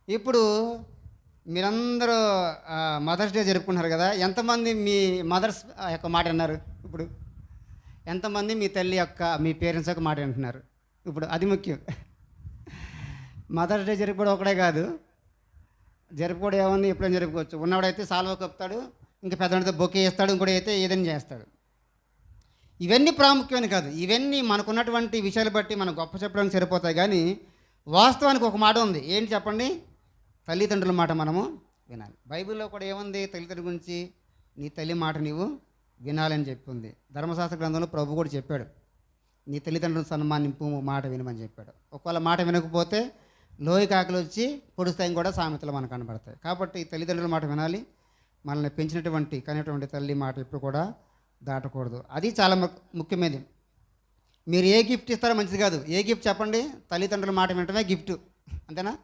ఇప్పుడు మీరందరూ mothers day జరుపుకుంటున్నారు కదా! ఎంతమంది మీ మదర్స్ యొక్క మాట విన్నారు ఇప్పుడు? ఎంతమంది మీ తల్లి యొక్క, మీ పేరెంట్స్ యొక్క మాట వింటున్నారు? ఇప్పుడు అది ముఖ్యం. మదర్స్ డే జరుపుకోవడం ఒకటే కాదు, జరుపుకోవడం ఏముంది, ఎప్పుడైనా జరుపుకోవచ్చు. ఉన్నవాడైతే సాల్వా కప్పుతాడు, ఇంకా పెద్దవాడితో బొకే ఇస్తాడు, ఇంకోటి అయితే ఏదైనా చేస్తాడు. ఇవన్నీ ప్రాముఖ్యమని కాదు, ఇవన్నీ మనకున్నటువంటి విషయాలు బట్టి మనం గొప్ప చెప్పడానికి సరిపోతాయి. కానీ వాస్తవానికి ఒక మాట ఉంది, ఏంటి చెప్పండి? తల్లిదండ్రుల మాట మనము వినాలి. బైబిల్లో కూడా ఏముంది తల్లిదండ్రుల గురించి? నీ తల్లి మాట నీవు వినాలని చెప్పింది. ధర్మశాస్త్ర గ్రంథంలో ప్రభు కూడా చెప్పాడు, నీ తల్లిదండ్రులను సన్మానింపు, మాట వినమని చెప్పాడు. ఒకవేళ మాట వినకపోతే లోయ కాకలు వచ్చి పొడుస్తాయని కూడా సామెతలు మనకు కనబడతాయి. కాబట్టి తల్లిదండ్రుల మాట వినాలి. మనల్ని పెంచినటువంటి కనేటువంటి తల్లి మాట ఎప్పుడు కూడా దాటకూడదు. అది చాలా ముఖ్యమైనది. మీరు ఏ గిఫ్ట్ ఇస్తారో మంచిది కాదు. ఏ గిఫ్ట్ చెప్పండి? తల్లిదండ్రుల మాట వినటమే గిఫ్ట్, అంతేనా?